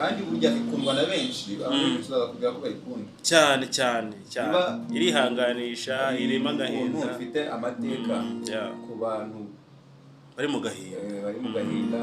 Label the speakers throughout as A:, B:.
A: kandi burya ikundwa na benshi abantu tuzakubwira ko bayikunda
B: cyane irihanganisha irema gahinda
A: ufite amateka ku bantu
B: bari mu gahinda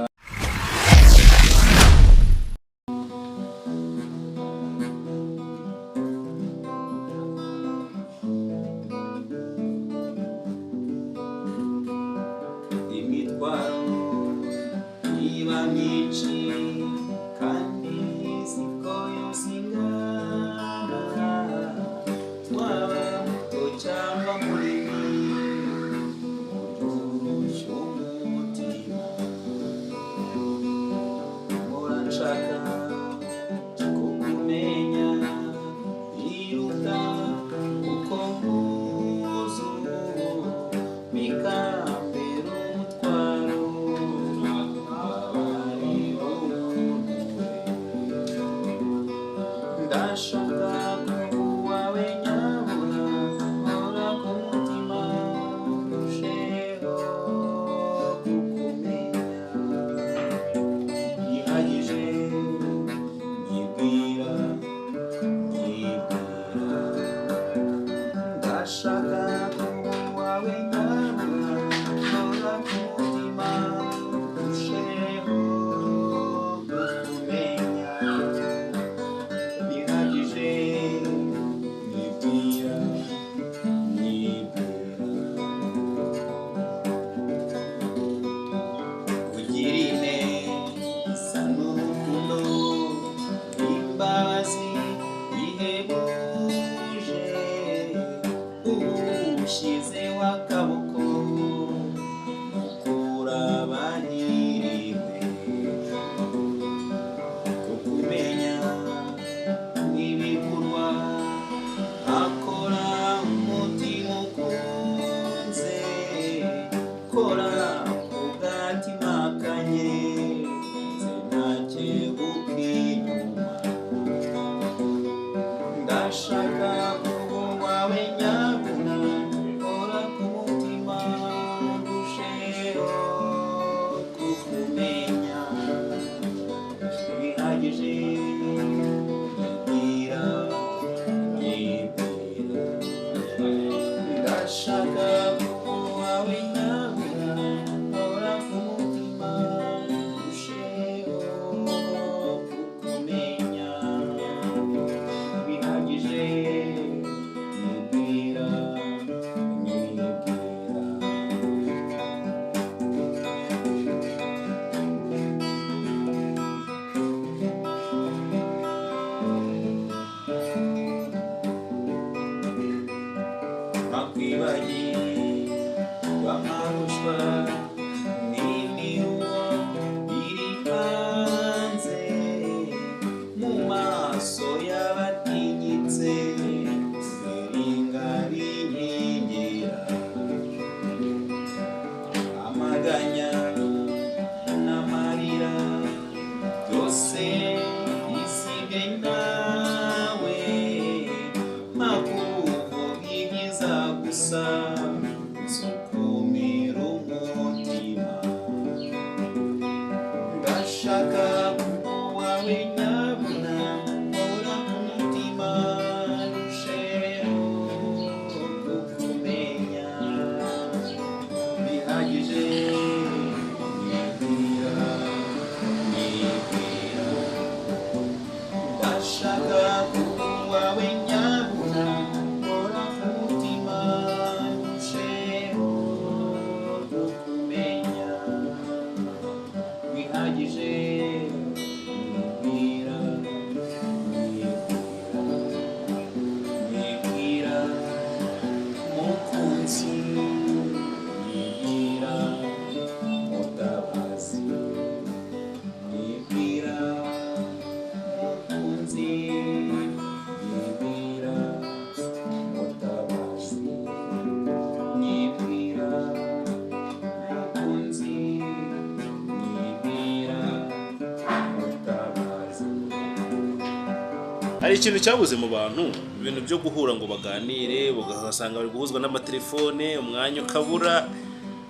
B: hari ikintu cyabuze mu bantu ibintu byo guhura ngo baganire ugasanga bari guhuzwa n'amatelefone umwanya ukabura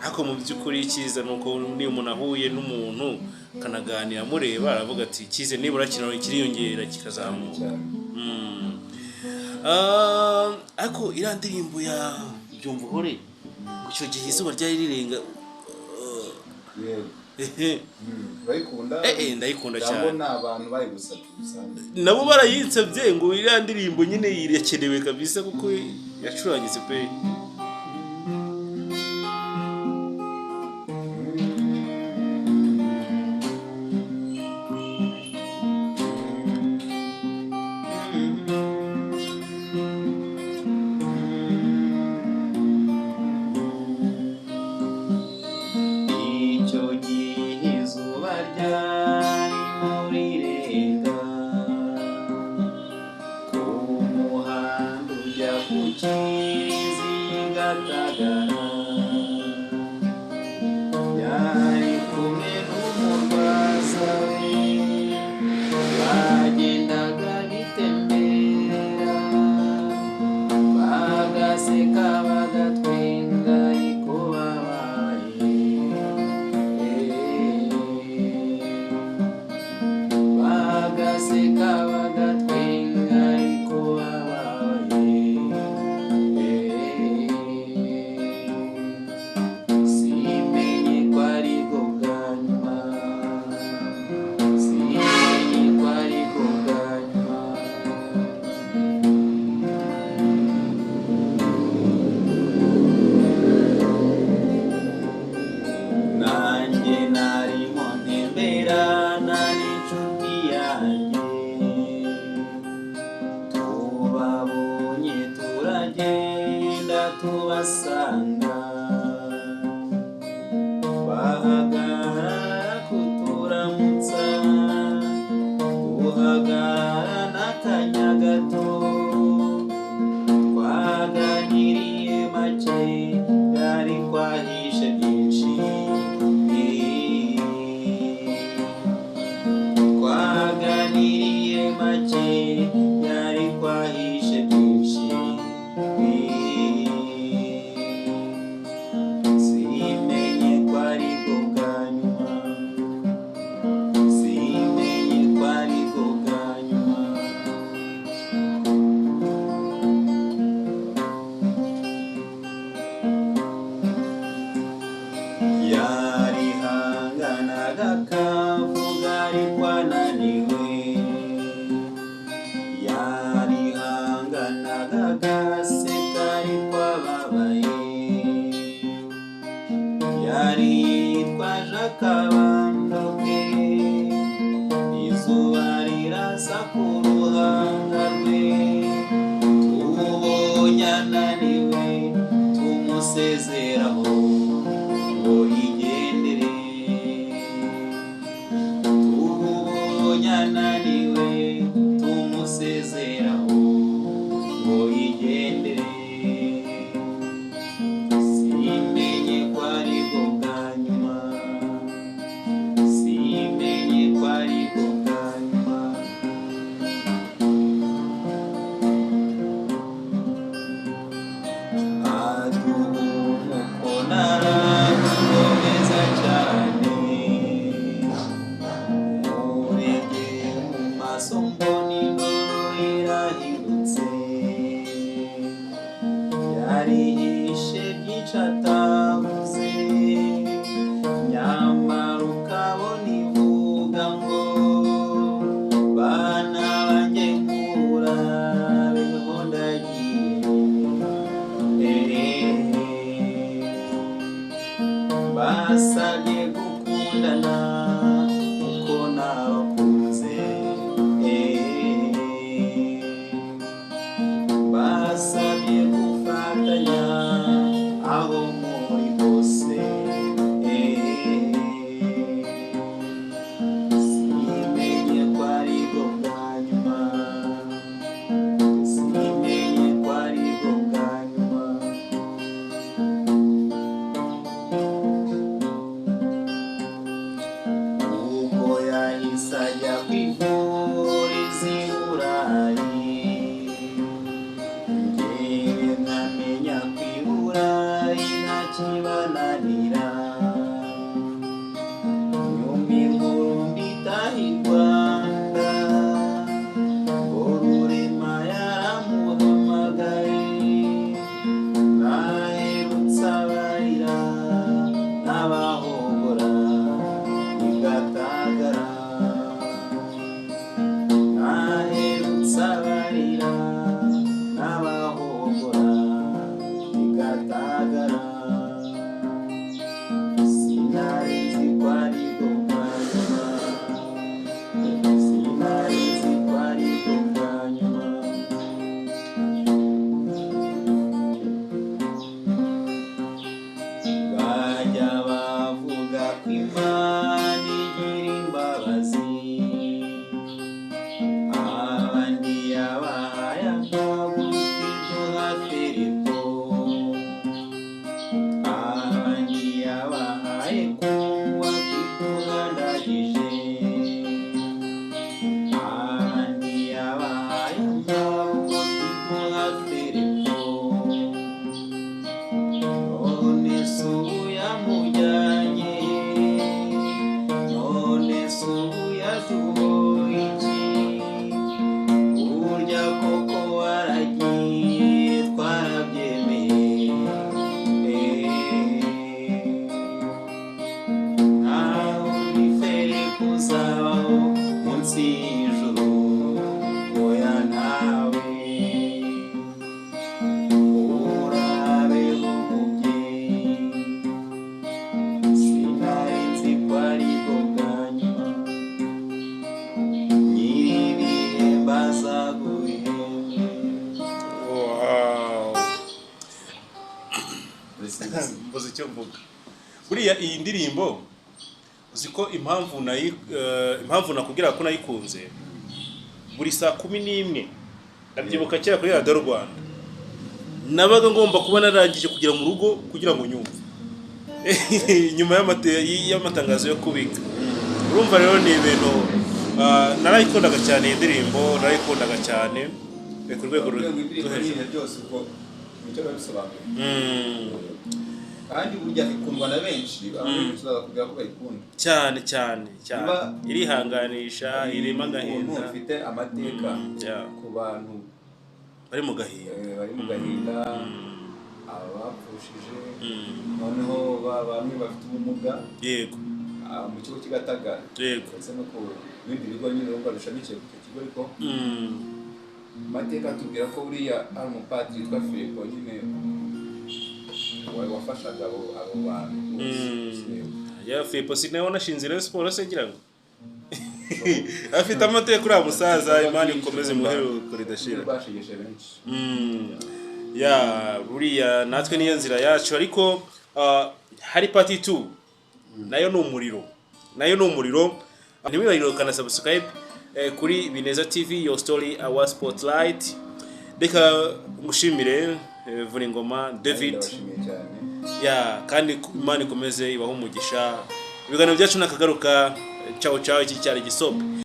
B: ariko mu by'ukuri cyiza nuko ni umuntu ahuye n'umuntu kanaganira mureba aravuga ati kize nibura kiriyongera kikazamuka. Ariko iriya ndirimbo ya byumva uhore icyo gihe izuba ryari rirenga
A: bayikunda
B: ndayikunda cyane
A: abantu bayigusatira
B: nabo barayitsabye ngo iriya ndirimbo nyine irakenewe kabisa kuko yacurangitse pe.
C: Basabye gufatanya abo
B: icyo mvuga. Buriya iyi ndirimbo uziko impamvu nakubwira ko nayikunze, buri saa 11 ndabyibuka kera kuri Radio Rwanda nabaga ngomba kuba narangije kugera mu rugo kugira ngo nyumve nyuma y'amatangazo yo kubika. Urumva rero ni ibintu narayikundaga cyane, indirimbo narayikundaga cyane ku rwego rwo hejuru
A: byose uko nicyo babisobanura. Kandi burya ikundwa na benshi, abantu tuzakubwira ko bayikunda
B: cyane irihanganisha, irema agahinda,
A: ufite amateka ku bantu
B: bari mu gahinda,
A: abapfushije, noneho bamwe bafite ubumuga,
B: yego,
A: mu kigo cy'Igatagara,
B: yego,
A: ndetse no ku bindi bigo nyine urumva bishamikiye ku kigo. Ariko amateka atubwira ko buriya ari umupadiri witwa Filipo nyine wafashaga abo bantu bose.
B: Ya Filipo sinawe wanashinze Rayon Sports se ngira ngo afite amateka kuri musaza, Imana ikomeze muheruko ridashira.
A: Bashigeshe benshi.
B: Ya buriya natwe niyo nzira yacu, ariko hari part 2 nayo ni umuriro. Ntiwibagirwe kana subscribe kuri Bineza TV, your story our spotlight. Reka mushimire Vuningoma David, ya kandi Imana ikomeze ibaho umugisha. Ibiganiro byacu nakagaruka, ciao iki cyari Gisope.